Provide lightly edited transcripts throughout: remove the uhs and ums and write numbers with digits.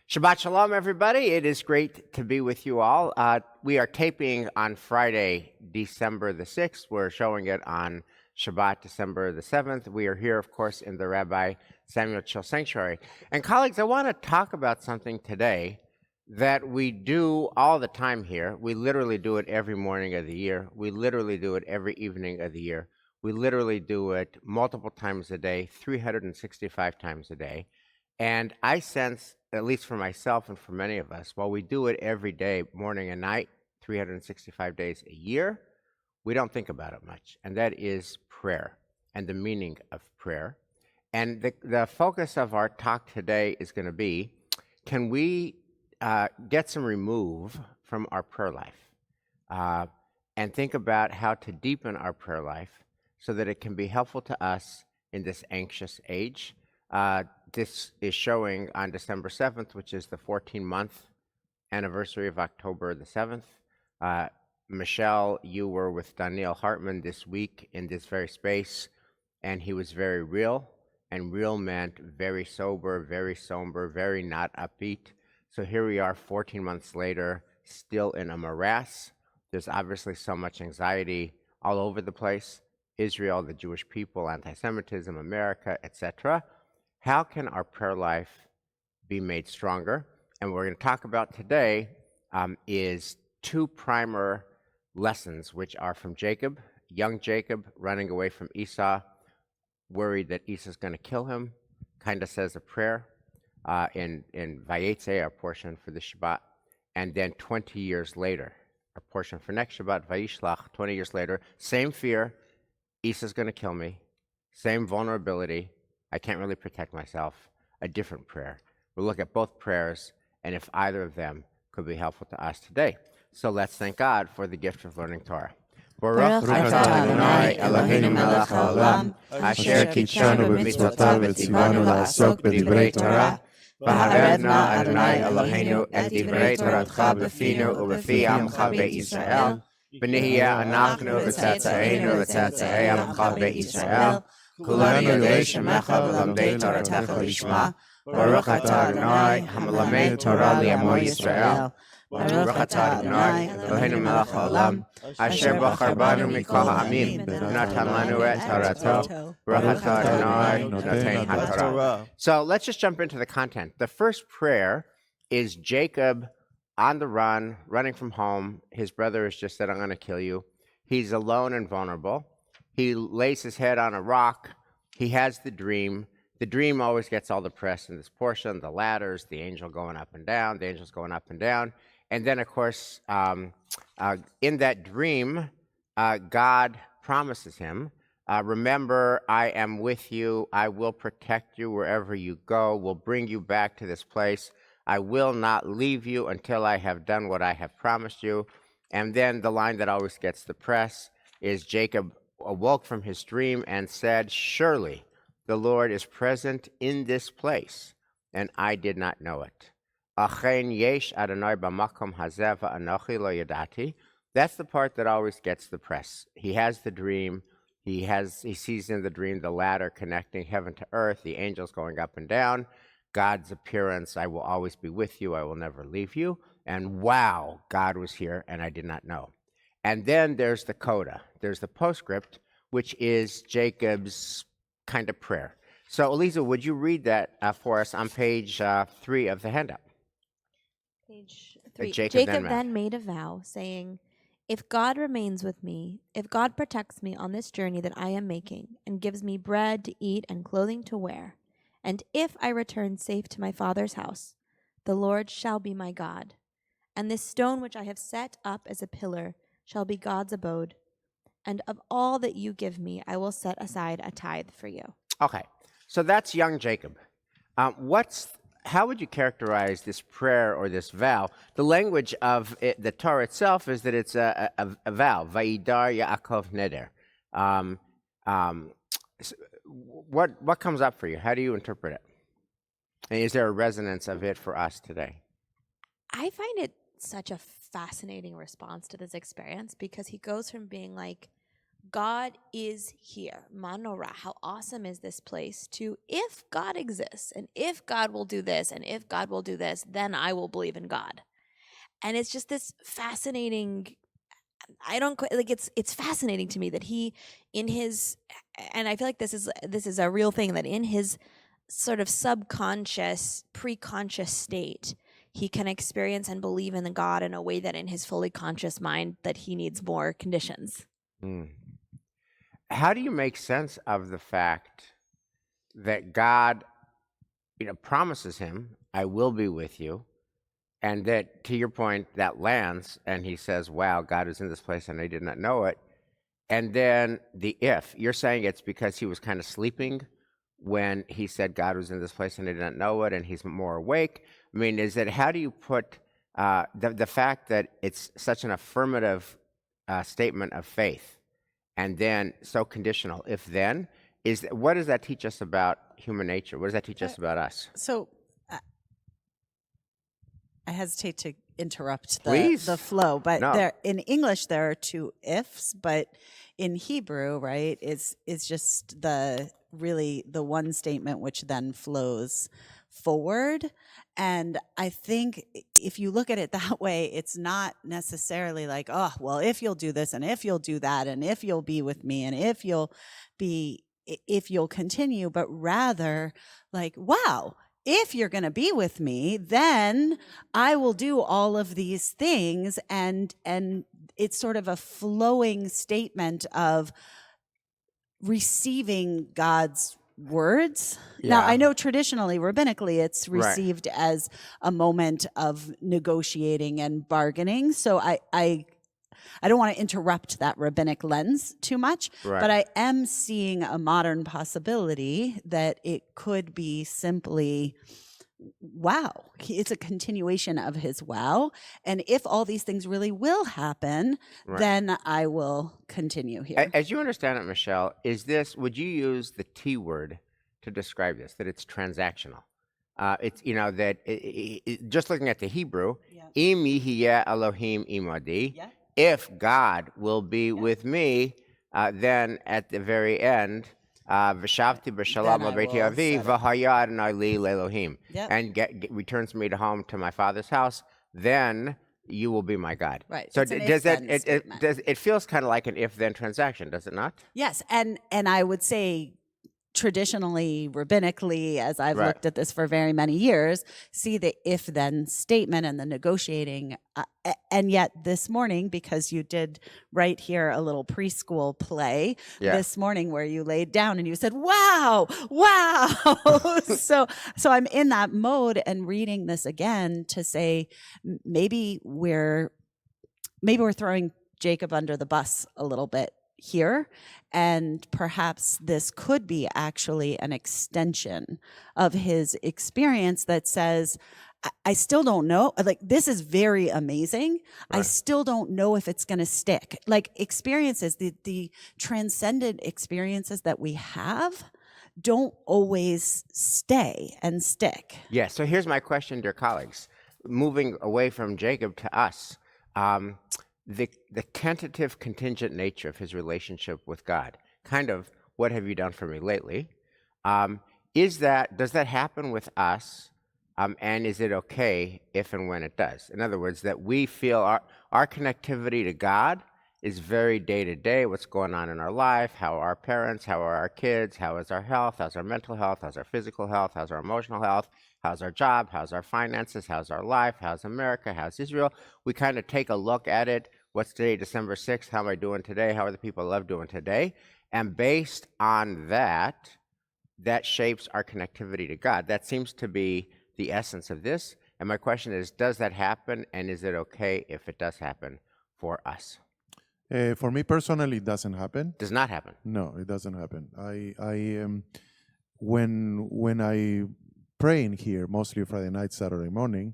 Shabbat Shalom, everybody. It is great to be with you all. We are taping on Friday, December the 6th. We're showing it on Shabbat, December the 7th. We are here, of course, in the Rabbi Samuel Chill Sanctuary. And colleagues, I want to talk about something today that we do all the time here. We literally do it every morning of the year. We literally do it every evening of the year. We literally do it multiple times a day, 365 times a day. And I sense, at least for myself and for many of us, while we do it every day, morning and night, 365 days a year, we don't think about it much. And that is prayer and the meaning of prayer. And the focus of our talk today is going to be, can we get some remove from our prayer life and think about how to deepen our prayer life so that it can be helpful to us in this anxious age. This is showing on December 7th, which is the 14-month anniversary of October the 7th. Michelle, you were with Donniel Hartman this week in this very space, and he was very real, and real meant very sober, very somber, very not upbeat. So here we are 14 months later, still in a morass. There's obviously so much anxiety all over the place. Israel, the Jewish people, anti-Semitism, America, etc. How can our prayer life be made stronger? And what we're going to talk about today is two primer lessons, which are from Jacob, young Jacob running away from Esau, worried that Esau's going to kill him, kind of says a prayer in Vayetze, our portion for the Shabbat, and then 20 years later, our portion for next Shabbat, Vayishlach, 20 years later, same fear, Esau's going to kill me, same vulnerability, I can't really protect myself, a different prayer. We'll look at both prayers and if either of them could be helpful to us today. So let's thank God for the gift of learning Torah. Baruch atah Adonai Eloheinu melech haolam, asher kitshanu b'mitzvotav v'tzivanu la'asok b'divrei Torah, v'harevna Adonai Eloheinu et divrei Toratcha b'finu u'b'fi amcha be'Yisrael, v'nihiyeh anachnu v'tzetzaenu v'tzetzei amcha be'Yisrael, כולנו יודעי שמך ולמדי תורתך לשמה, ברוך אתה אדוני המלמד תורה לעמו ישראל, ברוך אתה אדוני אלוהינו מלך העולם, אשר בחר בנו מכל העמים, ונתן לנו את תורתו, ברוך אתה אדוני נותן התורה. So let's just jump into the content. The first prayer is Jacob on the run, running from home. His brother has just said, I'm going to kill you. He's alone and vulnerable. He lays his head on a rock. He has the dream. The dream always gets all the press in this portion, the ladders, the angel going up and down, the angels going up and down. And then, of course, in that dream, God promises him, remember, I am with you. I will protect you wherever you go. Will bring you back to this place. I will not leave you until I have done what I have promised you. And then the line that always gets the press is Jacob awoke from his dream and said, surely the Lord is present in this place, and I did not know it. Achen yesh Adonai b'makom hazeh v'anochi lo yadati. That's the part that always gets the press. He has the dream. He sees in the dream the ladder connecting heaven to earth, the angels going up and down, God's appearance, I will always be with you, I will never leave you. And wow, God was here, and I did not know. And then there's the coda. There's the postscript, which is Jacob's kind of prayer. So, Eliza, would you read that for us on page 3 of the handout? Page 3. Jacob then made a vow, saying, if God remains with me, if God protects me on this journey that I am making, and gives me bread to eat and clothing to wear, and if I return safe to my father's house, the Lord shall be my God. And this stone which I have set up as a pillar shall be God's abode, and of all that you give me, I will set aside a tithe for you. Okay, so that's young Jacob. How would you characterize this prayer or this vow? The language of the Torah itself is that it's a vow, Vayidar Yaakov Neder. What comes up for you? How do you interpret it? And is there a resonance of it for us today? I find it such a fascinating response to this experience because he goes from being like, God is here. Manora, how awesome is this place? To if God exists, and if God will do this, and if God will do this, then I will believe in God. And it's just this fascinating. I don't quite like it's fascinating to me that he in his, and I feel like this is a real thing, that in his sort of subconscious, preconscious state, he can experience and believe in the God in a way that in his fully conscious mind that he needs more conditions. How do you make sense of the fact that God, promises him, I will be with you, and that, to your point, that lands, and he says, wow, God is in this place and I did not know it. And then the if, you're saying it's because he was kind of sleeping when he said God was in this place and I did not know it, and he's more awake. I mean, how do you put the fact that it's such an affirmative statement of faith, and then so conditional, if then, what does that teach us about human nature? What does that teach us about us? So I hesitate to interrupt Please. the flow, but No. in English there are two ifs, but in Hebrew, right, is just the one statement which then flows forward. And I think if you look at it that way, it's not necessarily like, oh, well, if you'll do this and if you'll do that and if you'll be with me and if you'll continue, but rather like, wow, if you're going to be with me, then I will do all of these things. And it's sort of a flowing statement of receiving God's words. Yeah. Now, I know traditionally, rabbinically, it's Right. received as a moment of negotiating and bargaining. So I don't want to interrupt that rabbinic lens too much, Right. but I am seeing a modern possibility that it could be simply, wow, it's a continuation of his wow. And if all these things really will happen, Right. then I will continue here. As you understand it, Michelle, would you use the T word to describe this, that it's transactional? It's, that just looking at the Hebrew, Im yihye Elohim imadi, if God will be with me, then at the very end, V'shavti b'shalom al beiti avi v'haya Adonai li le'Elohim, and returns me to home to my father's house, then you will be my God. Right. So It's an does if-then it feels kind of like an if-then transaction, does it not? Yes, and I would say traditionally, rabbinically, as I've Right. looked at this for very many years, see the if-then statement and the negotiating. And yet this morning, because you did right here a little preschool play this morning where you laid down and you said, wow, so I'm in that mode and reading this again to say, maybe we're throwing Jacob under the bus a little bit here, and perhaps this could be actually an extension of his experience that says, I still don't know, like, this is very amazing. Right. I still don't know if it's going to stick. Like, experiences, the transcendent experiences that we have don't always stay and stick. Yeah, so here's my question, dear colleagues. Moving away from Jacob to us, the tentative contingent nature of his relationship with God, kind of, what have you done for me lately? Does that happen with us? And is it okay if and when it does? In other words, that we feel our connectivity to God is very day to day, what's going on in our life, how are our parents, how are our kids, how is our health, how's our mental health, how's our physical health, how's our emotional health, how's our job, how's our finances, how's our life, how's America, how's Israel. We kind of take a look at it. What's today, December 6th? How am I doing today? How are the people I love doing today? And based on that shapes our connectivity to God. That seems to be the essence of this. And my question is, does that happen? And is it okay if it does happen for us? For me personally, it doesn't happen. Does not happen. No, it doesn't happen. When I pray in here, mostly Friday night, Saturday morning,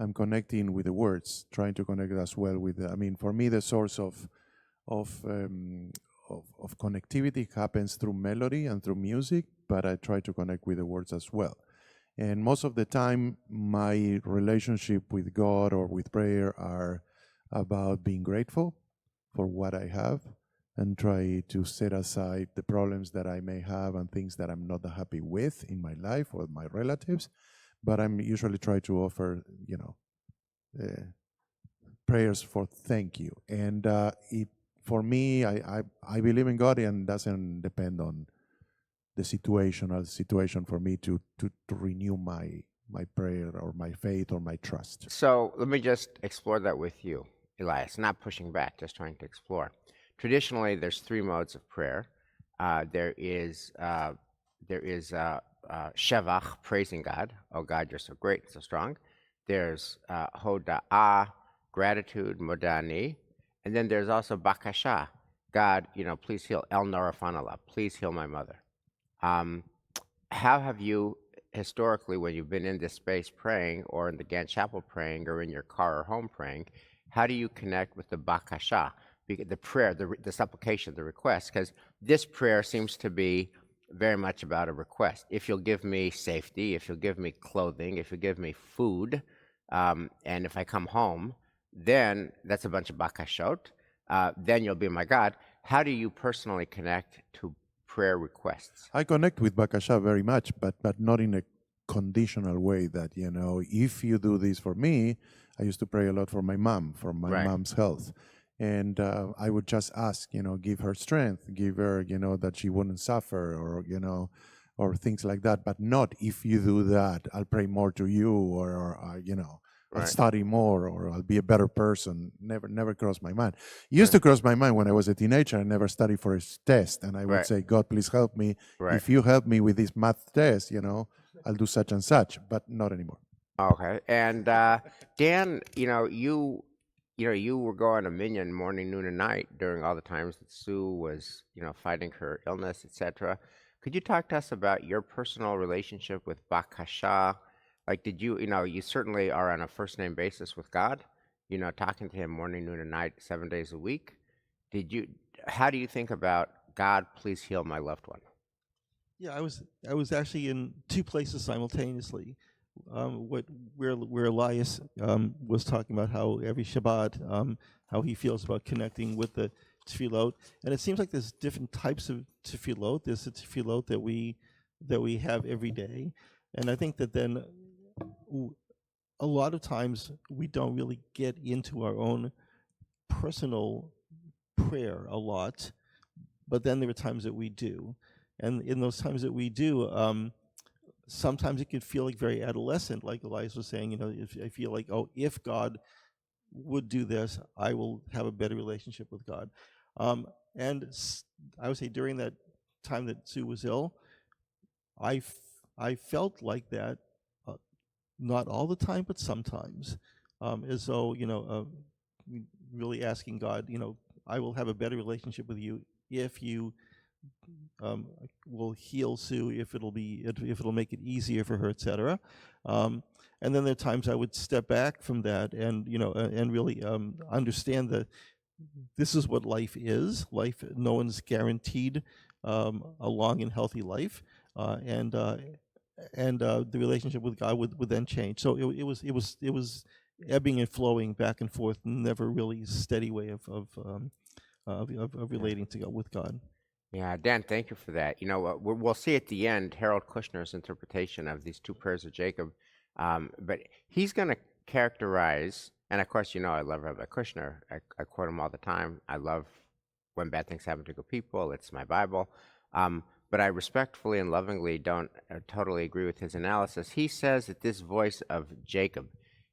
I'm connecting with the words, trying to connect as well with. For me, the source of connectivity happens through melody and through music, but I try to connect with the words as well. And most of the time, my relationship with God or with prayer are about being grateful for what I have, and try to set aside the problems that I may have and things that I'm not happy with in my life or my relatives. But I'm usually try to offer, prayers for thank you. And for me, I believe in God, and doesn't depend on the situation for me to renew my prayer or my faith or my trust. So let me just explore that with you, Elias. Not pushing back, just trying to explore. Traditionally, there's three modes of prayer. There is shevach, praising God. Oh God, you're so great, so strong. There's hoda'ah, gratitude, modani, and then there's also bakasha. God, please heal El Norafanala. Please heal my mother. How have you historically, when you've been in this space praying, or in the Gantt Chapel praying, or in your car or home praying, how do you connect with the bakasha, the prayer, the supplication, the request? Because this prayer seems to be very much about a request. If you'll give me safety, if you'll give me clothing, if you'll give me food, and if I come home, then that's a bunch of bakashot. Then you'll be my God. How do you personally connect to prayer requests? I connect with bakasha very much, but not in a conditional way that, if you do this for me. I used to pray a lot for my mom, for my mom's health. And I would just ask, give her strength, give her, that she wouldn't suffer, or things like that. But not, if you do that, I'll pray more to you, or I'll study more, or I'll be a better person. Never crossed my mind. Used to cross my mind when I was a teenager. I never studied for a test. And I would say, God, please help me. If you help me with this math test, I'll do such and such, but not anymore. Okay. And Dan, you were going a million morning, noon, and night during all the times that Sue was, fighting her illness, etc. Could you talk to us about your personal relationship with bakasha? Like, did you, you certainly are on a first name basis with God, talking to him morning, noon, and night, 7 days a week. How do you think about God, please heal my loved one? Yeah, I was actually in two places simultaneously. Where Elias was talking about how every Shabbat, how he feels about connecting with the tefillot, and it seems like there's different types of tefillot. There's a tefillot that we have every day, and I think that then a lot of times we don't really get into our own personal prayer a lot, but then there are times that we do, and in those times that we do, sometimes it can feel like very adolescent, like Elias was saying. If I feel like, if God would do this, I will have a better relationship with God. And I would say during that time that Sue was ill, I felt like that, not all the time, but sometimes, as though, really asking God, I will have a better relationship with you if you will heal Sue, if it'll make it easier for her, etc. And then there are times I would step back from that and and really understand that this is what life is. Life, no one's guaranteed a long and healthy life, and the relationship with God would then change. So it was ebbing and flowing back and forth, never really a steady way of relating to God, with God. Yeah, Dan, thank you for that. We'll see at the end Harold Kushner's interpretation of these two prayers of Jacob, but he's going to characterize, and of course, I love Rabbi Kushner. I quote him all the time. I love when bad things happen to good people. It's my Bible. But I respectfully and lovingly don't totally agree with his analysis. He says that this voice of Jacob,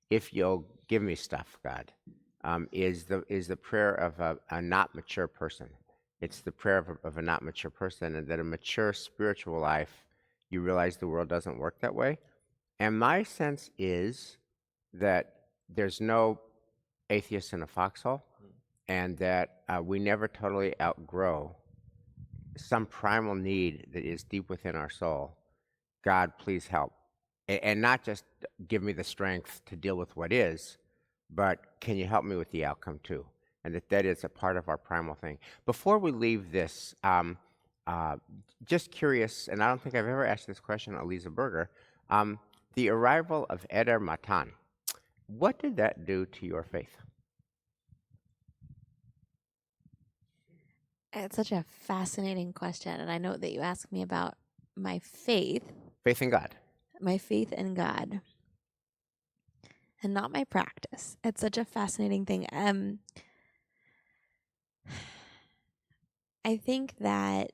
if you'll give me stuff, God, is the prayer of a not mature person. It's the prayer of a not mature person, and that a mature spiritual life, you realize the world doesn't work that way. And my sense is that there's no atheist in a foxhole, and that we never totally outgrow some primal need that is deep within our soul. God, please help. And not just give me the strength to deal with what is, but can you help me with the outcome too? And that is a part of our primal thing. Before we leave this, just curious, and I don't think I've ever asked this question of Lisa Berger, the arrival of Eder Matan, what did that do to your faith? It's such a fascinating question. And I know that you asked me about my faith. Faith in God. My faith in God. And not my practice. It's such a fascinating thing. I think that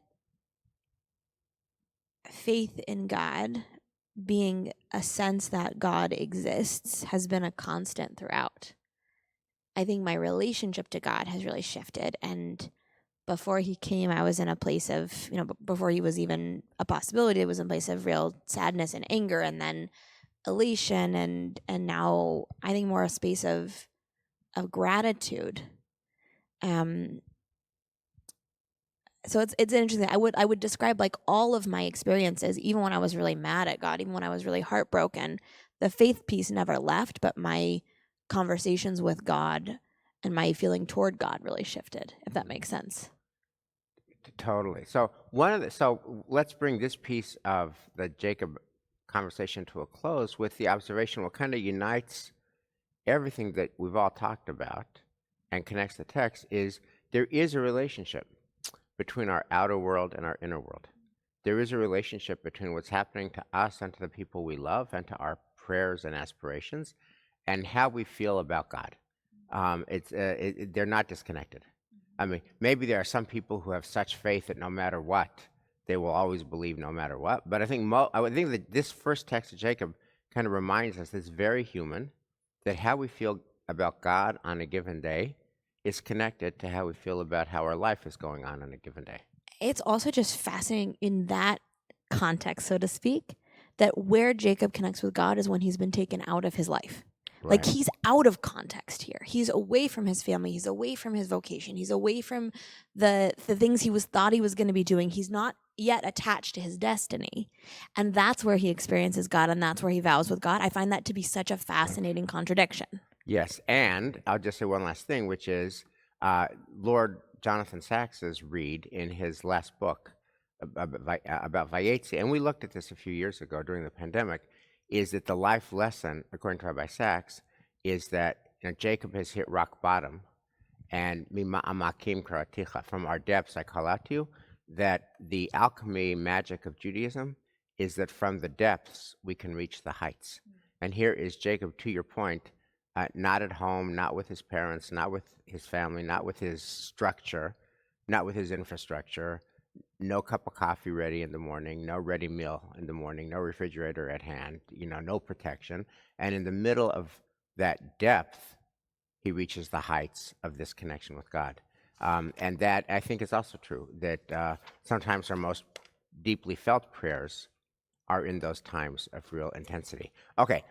faith in God, being a sense that God exists, has been a constant throughout. I think my relationship to God has really shifted. And before he came, I was in a place of, before he was even a possibility, it was a place of real sadness and anger, and then elation, and now I think more a space of gratitude. So it's interesting. I would describe like all of my experiences, even when I was really mad at God, even when I was really heartbroken, the faith piece never left, but my conversations with God and my feeling toward God really shifted, if that makes sense. Totally. So let's bring this piece of the Jacob conversation to a close with the observation what kind of unites everything that we've all talked about and connects the text is there is a relationship between our outer world and our inner world. There is a relationship between what's happening to us and to the people we love and to our prayers and aspirations and how we feel about God. They're not disconnected. I mean, maybe there are some people who have such faith that no matter what, they will always believe no matter what. But I think that this first text of Jacob kind of reminds us that it's very human, that how we feel about God on a given day is connected to how we feel about how our life is going on a given day. It's also just fascinating in that context, so to speak, that where Jacob connects with God is when he's been taken out of his life. Right. Like he's out of context here. He's away from his family. He's away from his vocation. He's away from the things he thought he was going to be doing. He's not yet attached to his destiny. And that's where he experiences God, and that's where he vows with God. I find that to be such a fascinating contradiction. Yes, and I'll just say one last thing, which is Lord Jonathan Sacks's read in his last book about Vayetzi, and we looked at this a few years ago during the pandemic, is that the life lesson, according to Rabbi Sacks, is that Jacob has hit rock bottom, and from our depths I call out to you, that the alchemy magic of Judaism is that from the depths we can reach the heights. And here is Jacob, to your point, not at home, not with his parents, not with his family, not with his structure, not with his infrastructure, no cup of coffee ready in the morning, no ready meal in the morning, no refrigerator at hand, no protection. And in the middle of that depth, he reaches the heights of this connection with God. And that, I think, is also true, that sometimes our most deeply felt prayers are in those times of real intensity. Okay,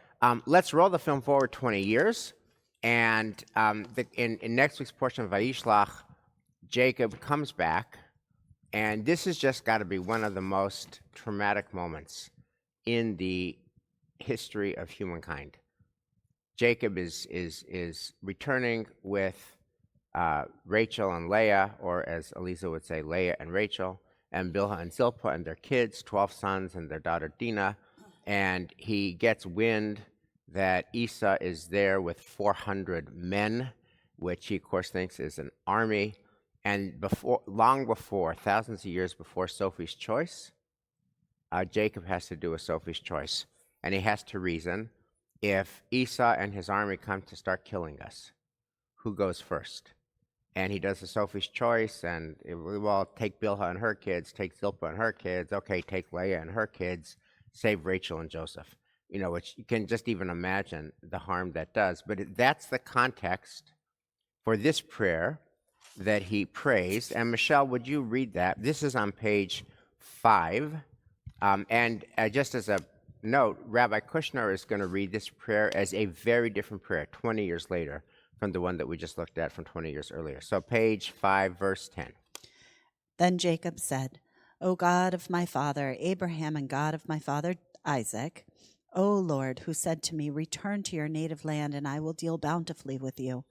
let's roll the film forward 20 years. And in next week's portion of Vayishlach, Jacob comes back. And this has just got to be one of the most traumatic moments in the history of humankind. Jacob is returning with Rachel and Leah, or as Elisa would say, Leah and Rachel, and Bilhah and Zilpah and their kids, 12 sons and their daughter Dinah. And he gets wind that Esau is there with 400 men, which he, of course, thinks is an army. And long before, thousands of years before Sophie's choice, Jacob has to do a Sophie's choice. And he has to reason, if Esau and his army come to start killing us, who goes first? And he does a Sophie's choice, and take Bilhah and her kids, take Zilpah and her kids, okay, take Leah and her kids, save Rachel and Joseph. Which you can just even imagine the harm that does. But that's the context for this prayer that he prays. And Michelle, would you read that? This is on page 5. And just as a note, Rabbi Kushner is going to read this prayer as a very different prayer 20 years later from the one that we just looked at from 20 years earlier. So page 5, verse 10. Then Jacob said, O God of my father Abraham and God of my father Isaac, O Lord, who said to me, return to your native land, and I will deal bountifully with you.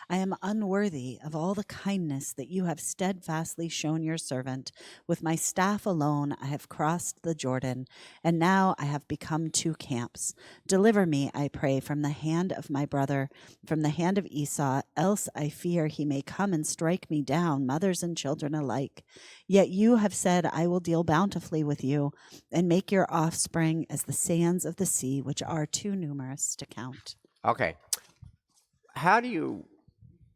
I am unworthy of all the kindness that you have steadfastly shown your servant. With my staff alone I have crossed the Jordan, and now I have become two camps. Deliver me, I pray, from the hand of my brother, from the hand of Esau, else I fear he may come and strike me down, mothers and children alike. Yet you have said, I will deal bountifully with you, and make your offspring as the sands of the sea, which are too numerous to count. Okay. How do you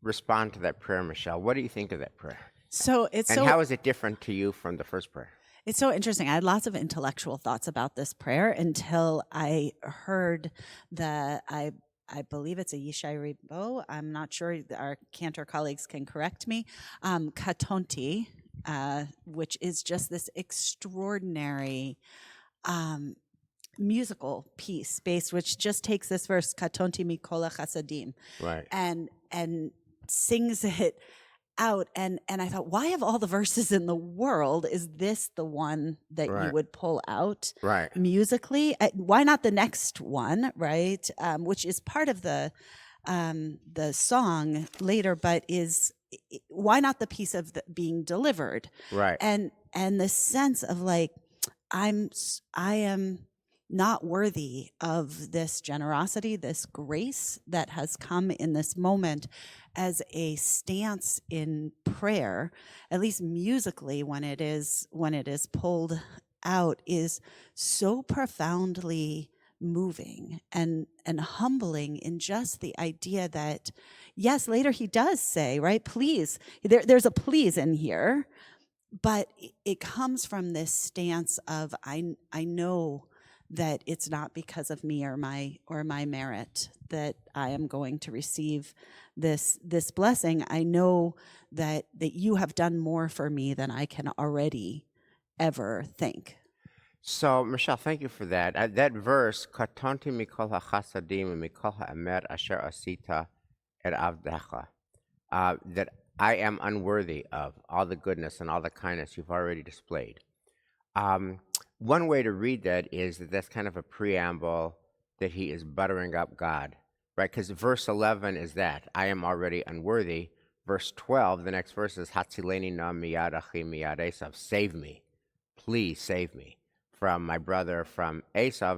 respond to that prayer, Michelle? What do you think of that prayer? How is it different to you from the first prayer? It's so interesting. I had lots of intellectual thoughts about this prayer until I heard I believe it's a Yishai Ribo. I'm not sure. Our cantor colleagues can correct me. Katonti, which is just this extraordinary musical piece which just takes this verse, Katonti mikola chasadim, right, and sings it out. And I thought, why of all the verses in the world is this the one that you would pull out musically? Why not the next one, right? Which is part of the song later, but why not the piece of being delivered? Right. And the sense of like, I am not worthy of this generosity, this grace that has come in this moment, as a stance in prayer, at least musically, when it is pulled out, is so profoundly moving and humbling in just the idea that, yes, later he does say, right, please, there's a please in here, but it comes from this stance of I know that it's not because of me or my merit that I am going to receive this blessing. I know that you have done more for me than I can already ever think. So, Michelle, thank you for that. That verse, Katonti mikol hachasadim mikol ha'emer asher asita et avdecha, that I am unworthy of all the goodness and all the kindness you've already displayed. One way to read that is that that's kind of a preamble that he is buttering up God, right? Because verse 11 is that, I am already unworthy. Verse 12, the next verse is, Hatzileni na miyad achi miyad Esau, save me, please save me from my brother, from Esau.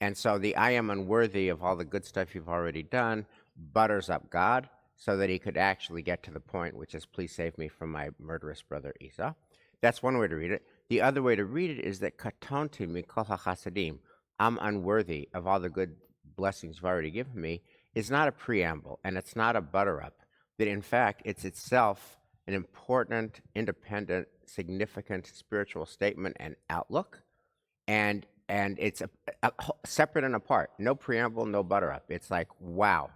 And so the I am unworthy of all the good stuff you've already done butters up God so that he could actually get to the point, which is, please save me from my murderous brother Esau. That's one way to read it. The other way to read it is that katonti mikol hachasadim, I'm unworthy of all the good blessings you've already given me, is not a preamble, and it's not a butter-up. That in fact, it's itself an important, independent, significant spiritual statement and outlook, and it's a separate and apart. No preamble, no butter-up. It's like, wow,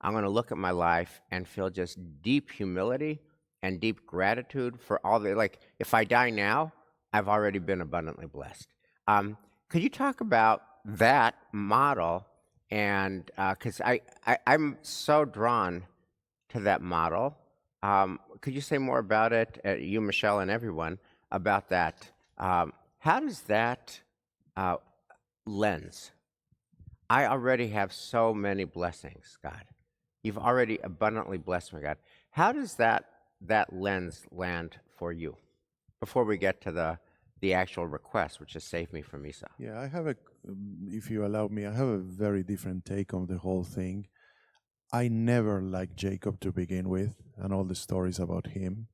I'm going to look at my life and feel just deep humility and deep gratitude for all the, like, if I die now, I've already been abundantly blessed. Could you talk about that model? And because I'm so drawn to that model. Could you say more about it, you, Michelle, and everyone, about that? How does that lens? I already have so many blessings, God. You've already abundantly blessed me, God. How does that lens land for you? Before we get to the actual request, which is save me from Esau. Yeah, I have if you allow me, I have a very different take on the whole thing. I never liked Jacob to begin with, and all the stories about him.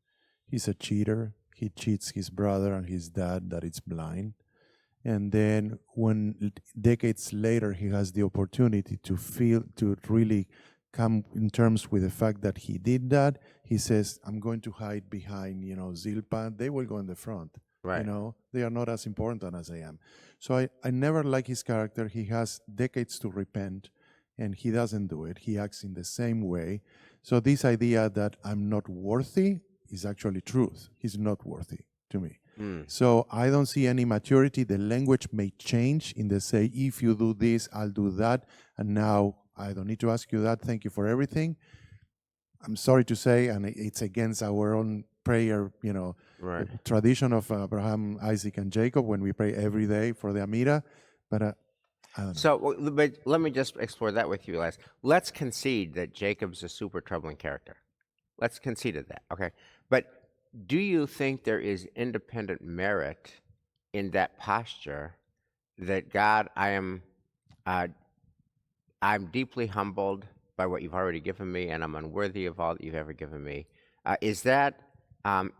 He's a cheater. He cheats his brother and his dad that is blind. And then when decades later he has the opportunity to really come in terms with the fact that he did that, he says, I'm going to hide behind, Zilpah. They will go in the front. Right. They are not as important as I am. So I never like his character. He has decades to repent, and he doesn't do it. He acts in the same way. So this idea that I'm not worthy is actually truth. He's not worthy to me. So I don't see any maturity. The language may change in the say, if you do this, I'll do that. And now I don't need to ask you that. Thank you for everything. I'm sorry to say, and it's against our own prayer, right, the tradition of Abraham, Isaac, and Jacob when we pray every day for the Amida. But So, but let me just explore that with you, Elias. Let's concede that Jacob's a super troubling character. Let's concede that, okay? But do you think there is independent merit in that posture that God, I'm deeply humbled by what you've already given me, and I'm unworthy of all that you've ever given me? Is that? I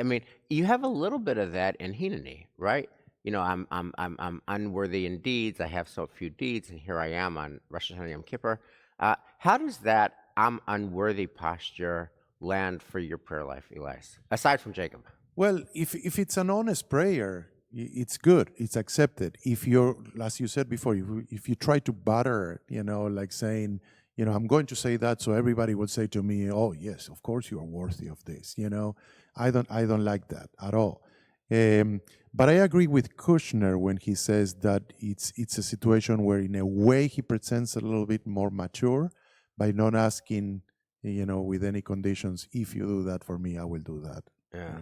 mean, you have a little bit of that in Hineni, right? I'm unworthy in deeds. I have so few deeds, and here I am on Rosh Hashanah Yom Kippur. How does that I'm unworthy posture land for your prayer life, Elias, aside from Jacob? Well, if it's an honest prayer, it's good. It's accepted. If you're, as you said before, if you try to butter, like saying, I'm going to say that so everybody will say to me, oh yes, of course you are worthy of this. I don't like that at all. But I agree with Kushner when he says that it's a situation where, in a way, he presents a little bit more mature by not asking, with any conditions. If you do that for me, I will do that. Yeah.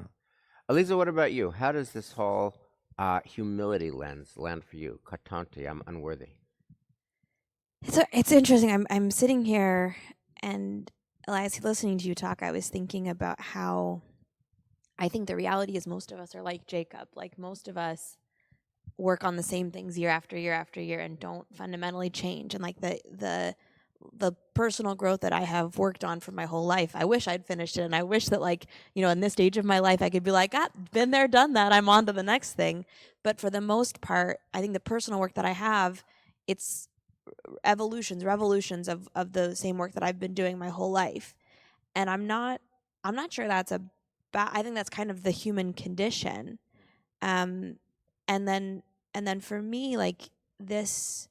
Elisa, what about you? How does this whole humility lens land for you? Katanti, I'm unworthy. It's interesting. I'm sitting here, and Elias, listening to you talk, I was thinking about how I think the reality is most of us are like Jacob. Like, most of us work on the same things year after year after year and don't fundamentally change. And like the personal growth that I have worked on for my whole life, I wish I'd finished it. And I wish that, like, in this stage of my life, I could be like, been there, done that. I'm on to the next thing. But for the most part, I think the personal work that I have, it's revolutions of the same work that I've been doing my whole life. And I'm not sure that's I think that's kind of the human condition. And then for me, like, this,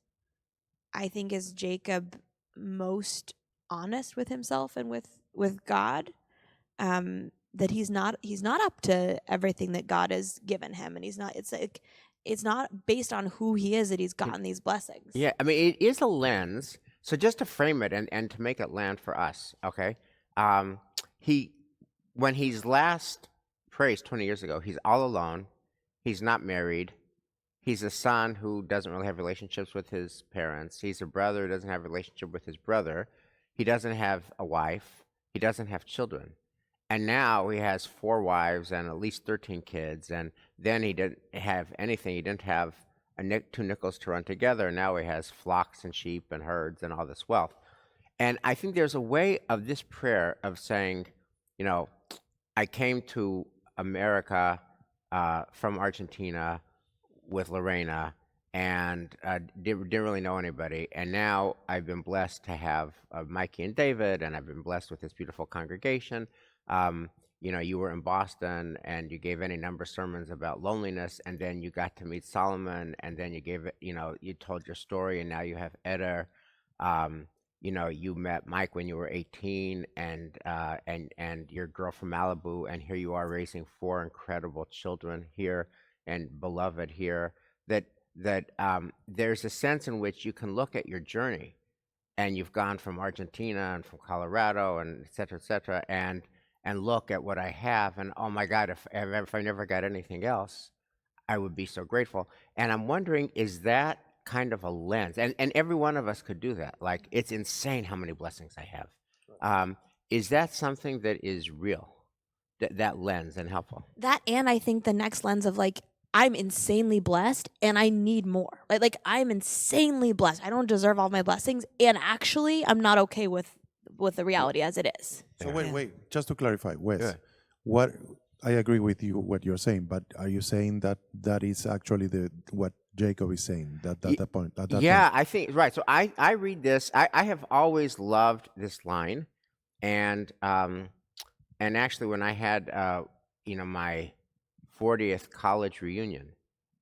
I think, is Jacob most honest with himself and with God. That he's not up to everything that God has given him, and it's not based on who he is that he's gotten these blessings. Yeah, I mean, it is a lens. So just to frame it and to make it land for us, okay? When he's last praised 20 years ago, he's all alone. He's not married. He's a son who doesn't really have relationships with his parents. He's a brother who doesn't have a relationship with his brother. He doesn't have a wife. He doesn't have children. And now he has 4 wives and at least 13 kids. And then he didn't have anything. He didn't have 2 nickels to run together. Now he has flocks and sheep and herds and all this wealth. And I think there's a way of this prayer of saying, I came to America from Argentina with Lorena and didn't really know anybody. And now I've been blessed to have Mikey and David, and I've been blessed with this beautiful congregation. You were in Boston and you gave any number of sermons about loneliness, and then you got to meet Solomon, and then you gave it, you told your story, and now you have Eder. You met Mike when you were 18, and your girl from Malibu, and here you are raising 4 incredible children here and beloved here. That there's a sense in which you can look at your journey, and you've gone from Argentina and from Colorado and et cetera, and look at what I have, and oh my God, if I never got anything else, I would be so grateful. And I'm wondering, is that kind of a lens, and every one of us could do that. Like, it's insane how many blessings I have. Is that something that is real, that lens, and helpful? That, and I think the next lens of, like, I'm insanely blessed and I need more. Like I'm insanely blessed. I don't deserve all my blessings, and actually I'm not okay with the reality as it is. So wait, just to clarify, Wes, what I agree with you what you're saying, but are you saying that is actually what Jacob is saying that point? I think right. So I read this. I have always loved this line, and actually when I had my 40th college reunion,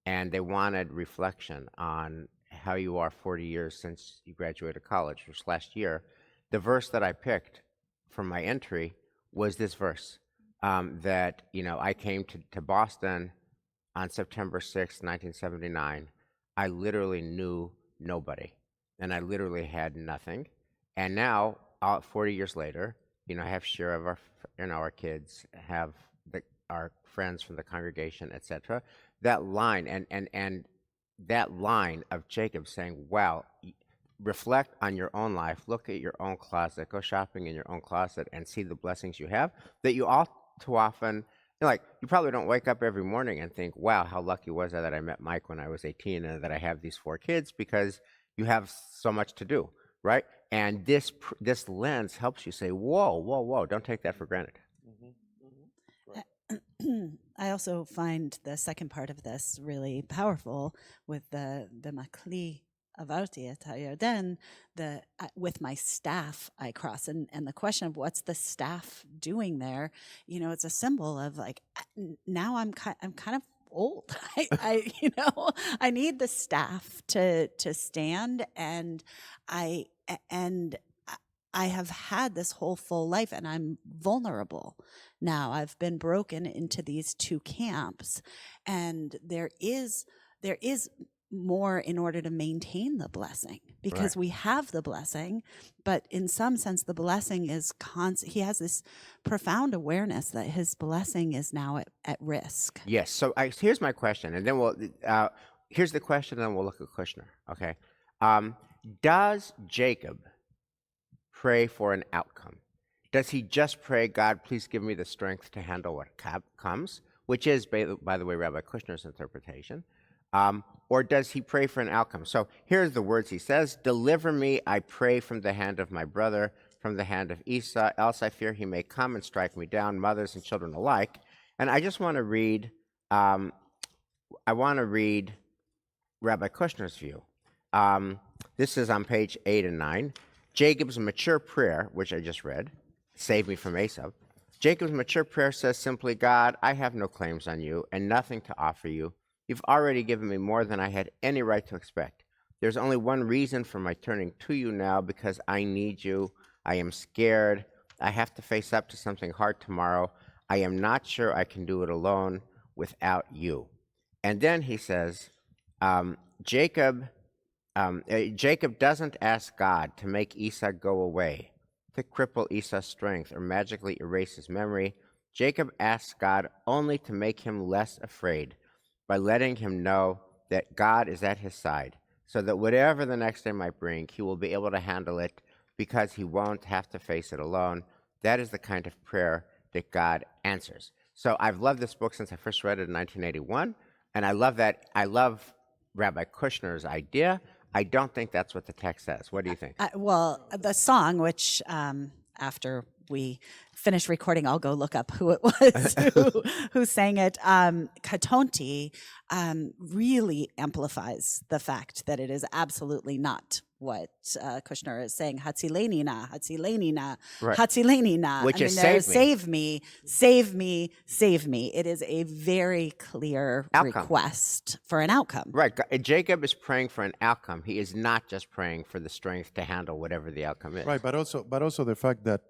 and they wanted reflection on how you are 40 years since you graduated college, which last year, the verse that I picked from my entry was this verse, that I came to Boston on September 6th, 1979. I literally knew nobody, and I literally had nothing. And now, 40 years later, I have share of our kids, have our friends from the congregation, etc. That line, and that line of Jacob saying, wow, reflect on your own life, look at your own closet, go shopping in your own closet and see the blessings you have, that you all too often, like, you probably don't wake up every morning and think, wow, how lucky was I that I met Mike when I was 18 and that I have these 4 kids, because you have so much to do, right? And this lens helps you say, whoa, whoa, whoa, don't take that for granted. I also find the second part of this really powerful with the makli avarti et hayarden, with my staff I cross, and the question of what's the staff doing there, it's a symbol of like, now I'm kind of old. I need the staff to stand, and I have had this whole full life, and I'm vulnerable now. I've been broken into these 2 camps, and there is more in order to maintain the blessing, because we have the blessing, but in some sense the blessing is he has this profound awareness that his blessing is now at risk. Yes. So here's my question, and then here's the question, and then we'll look at Kushner. Okay. Does Jacob pray for an outcome? Does he just pray, God, please give me the strength to handle what comes, which is, by the way, Rabbi Kushner's interpretation? Or does he pray for an outcome? So here's the words he says: deliver me, I pray, from the hand of my brother, from the hand of Esau, else I fear he may come and strike me down, mothers and children alike. And I just want to read, Rabbi Kushner's view. This is on page 8 and 9. Jacob's mature prayer, which I just read, save me from Esau. Jacob's mature prayer says simply, God, I have no claims on you and nothing to offer you. You've already given me more than I had any right to expect. There's only one reason for my turning to you now, because I need you. I am scared. I have to face up to something hard tomorrow. I am not sure I can do it alone without you. And then he says, Jacob doesn't ask God to make Esau go away, to cripple Esau's strength or magically erase his memory. Jacob asks God only to make him less afraid, by letting him know that God is at his side, so that whatever the next day might bring, he will be able to handle it, because he won't have to face it alone. That is the kind of prayer that God answers. So I've loved this book since I first read it in 1981, and I love Rabbi Kushner's idea. I don't think that's what the text says. What do you think? Well, the song, which after we finish recording, I'll go look up who it was who sang it. Katonti really amplifies the fact that it is absolutely not what Kushner is saying. Hatzileni na, Hatzileni na, Hatzileni na. Which is save me, save me, save me. It is a very clear request for an outcome. Right. Jacob is praying for an outcome. He is not just praying for the strength to handle whatever the outcome is. Right, but also the fact that,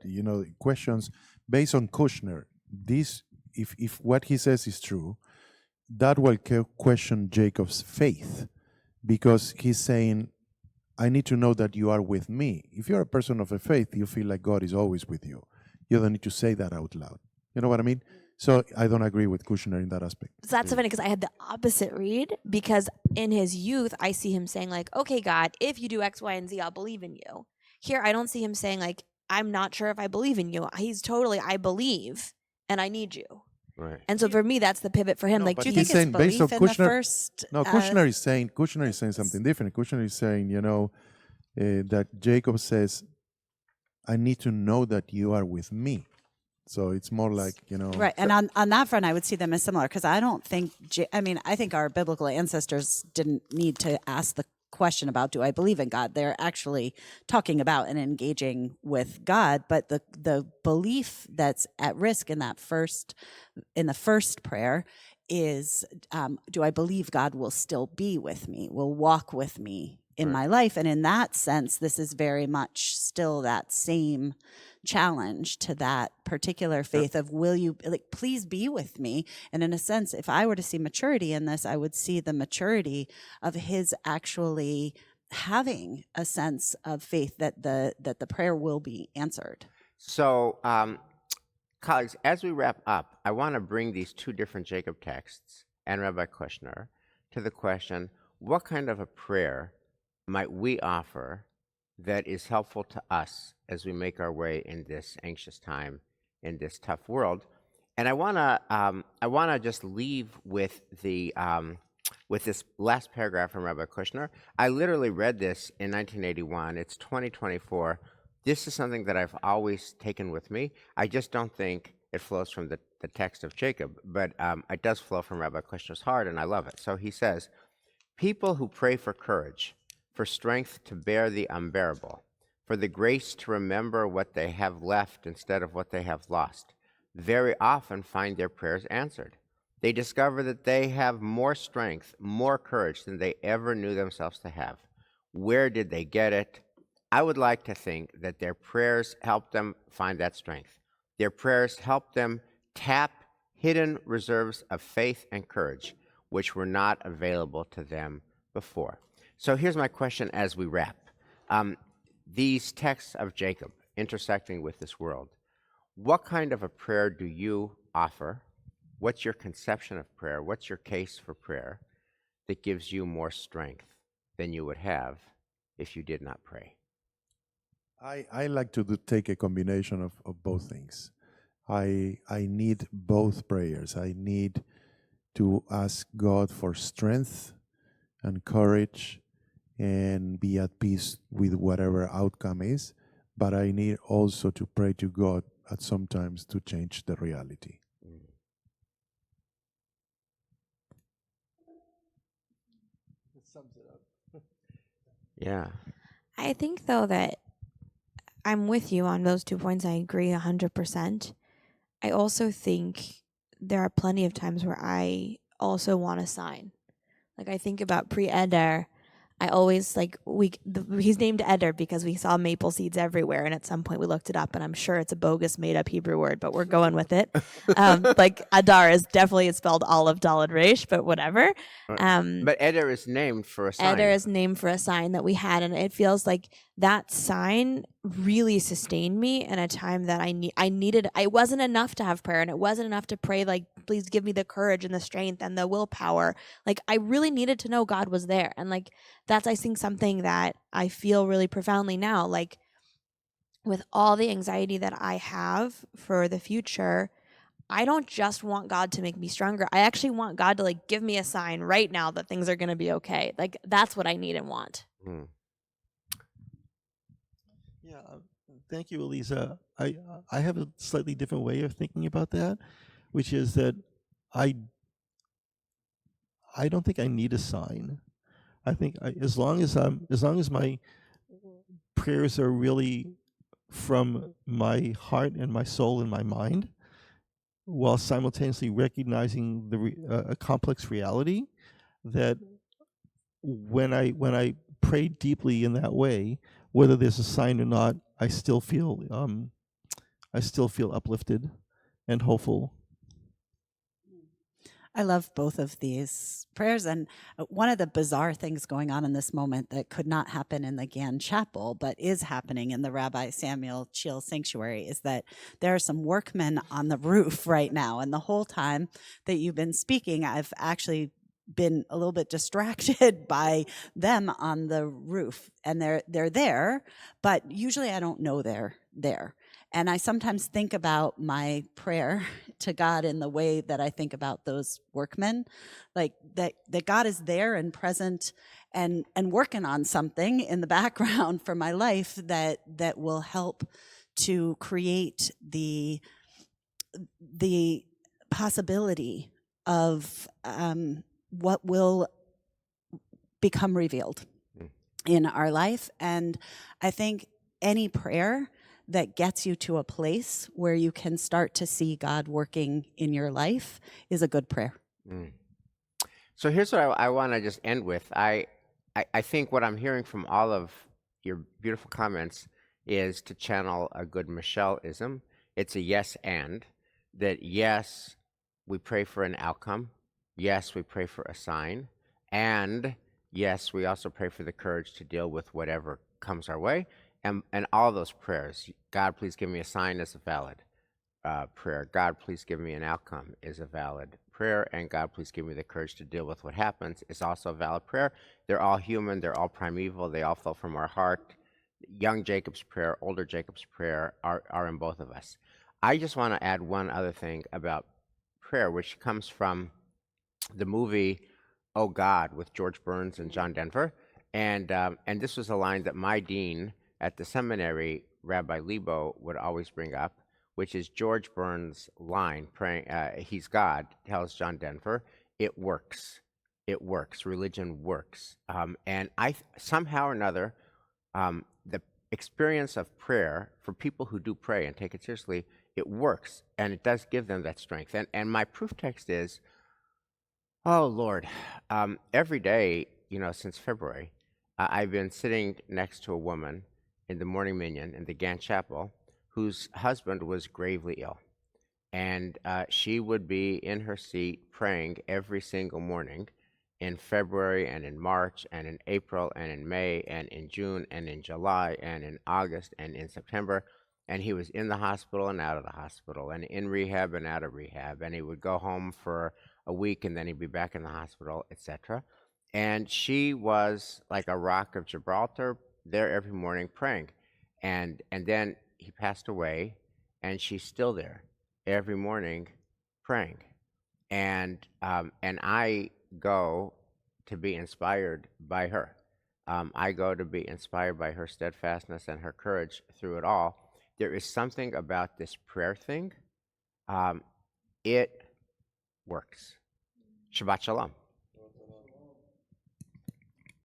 questions based on Kushner, this, if what he says is true, that will question Jacob's faith, because he's saying, I need to know that you are with me. If you're a person of a faith, you feel like God is always with you. You don't need to say that out loud. You know what I mean? So I don't agree with Kushner in that aspect. So that's so funny, because I had the opposite read, because in his youth, I see him saying like, okay, God, if you do X, Y, and Z, I'll believe in you. Here, I don't see him saying like, I'm not sure if I believe in you. He's totally, I believe, and I need you. Right. And so for me, that's the pivot for him. No, like, do you think it's belief in the first? No, Kushner is saying something different. Kushner is saying, that Jacob says, I need to know that you are with me. So it's more like, Right. And on that front, I would see them as similar, because I don't think, I think our biblical ancestors didn't need to ask the question about, do I believe in God? They're actually talking about and engaging with God. But the belief that's at risk in the first prayer is, do I believe God will still be with me, will walk with me in my life? And in that sense, this is very much still that same challenge to that particular faith of, will you, please be with me? And in a sense, if I were to see maturity in this, I would see the maturity of his actually having a sense of faith that the prayer will be answered. So, colleagues, as we wrap up, I want to bring these two different Jacob texts and Rabbi Kushner to the question, what kind of a prayer might we offer that is helpful to us as we make our way in this anxious time, in this tough world? And I wanna just leave with with this last paragraph from Rabbi Kushner. I literally read this in 1981. It's 2024. This is something that I've always taken with me. I just don't think it flows from the text of Jacob, but it does flow from Rabbi Kushner's heart, and I love it. So he says, people who pray for courage, for strength to bear the unbearable, for the grace to remember what they have left instead of what they have lost, very often find their prayers answered. They discover that they have more strength, more courage than they ever knew themselves to have. Where did they get it? I would like to think that their prayers helped them find that strength. Their prayers helped them tap hidden reserves of faith and courage, which were not available to them before. So here's my question as we wrap. These texts of Jacob intersecting with this world, what kind of a prayer do you offer? What's your conception of prayer? What's your case for prayer that gives you more strength than you would have if you did not pray? I like to take a combination of both things. I need both prayers. I need to ask God for strength and courage and be at peace with whatever outcome is, but I need also to pray to God at some times to change the reality. It sums it up. Yeah. I think, though, that I'm with you on those 2 points. I agree 100%. I also think there are plenty of times where I also want a sign. Like, I think about pre-Eder. I always, he's named Eder because we saw maple seeds everywhere, and at some point we looked it up, and I'm sure it's a bogus made-up Hebrew word, but we're going with it. Adar is definitely spelled Aleph, Daled, Resh, but whatever. But Eder is named for a sign. Eder is named for a sign that we had, and it feels like that sign really sustained me in a time that I needed. It wasn't enough to have prayer, and it wasn't enough to pray, like, please give me the courage and the strength and the willpower. Like, I really needed to know God was there. And, like, that's, I think, something that I feel really profoundly now. Like, with all the anxiety that I have for the future, I don't just want God to make me stronger. I actually want God to, like, give me a sign right now that things are going to be okay. Like, that's what I need and want. Yeah, thank you, Elisa. I have a slightly different way of thinking about that, which is that I don't think I need a sign. I think as long as my prayers are really from my heart and my soul and my mind, while simultaneously recognizing a complex reality, that when I pray deeply in that way, whether there's a sign or not, I still feel uplifted and hopeful. I love both of these prayers. And one of the bizarre things going on in this moment that could not happen in the Gann Chapel, but is happening in the Rabbi Samuel Chiel Sanctuary, is that there are some workmen on the roof right now. And the whole time that you've been speaking, I've actually been a little bit distracted by them on the roof. And they're there, but usually I don't know they're there. And I sometimes think about my prayer to God in the way that I think about those workmen, like that God is there and present and working on something in the background for my life that will help to create the possibility of what will become revealed in our life. And I think any prayer that gets you to a place where you can start to see God working in your life is a good prayer. So here's what I want to just end with. I think what I'm hearing from all of your beautiful comments is to channel a good Michelle-ism. It's a yes and, that yes, we pray for an outcome. Yes, we pray for a sign. And yes, we also pray for the courage to deal with whatever comes our way. And all those prayers, God, please give me a sign, is a valid prayer. God, please give me an outcome, is a valid prayer, and God, please give me the courage to deal with what happens, is also a valid prayer. They're all human. They're all primeval. They all flow from our heart. Young Jacob's prayer, older Jacob's prayer are in both of us. I just want to add one other thing about prayer, which comes from the movie Oh God with George Burns and John Denver. And this was a line that my dean at the seminary, Rabbi Lebo, would always bring up, which is George Burns' line, praying, he's God, tells John Denver, it works. It works. Religion works. And somehow or another, the experience of prayer for people who do pray and take it seriously, it works, and it does give them that strength. And my proof text is, oh Lord, every day, since February, I've been sitting next to a woman in the morning minyan in the Gant Chapel whose husband was gravely ill. And she would be in her seat praying every single morning in February and in March and in April and in May and in June and in July and in August and in September. And he was in the hospital and out of the hospital and in rehab and out of rehab. And he would go home for a week and then he'd be back in the hospital, etc. And she was like a rock of Gibraltar, there every morning praying. And then he passed away, and she's still there every morning praying. And I go to be inspired by her. I go to be inspired by her steadfastness and her courage through it all. There is something about this prayer thing. It works. Shabbat Shalom.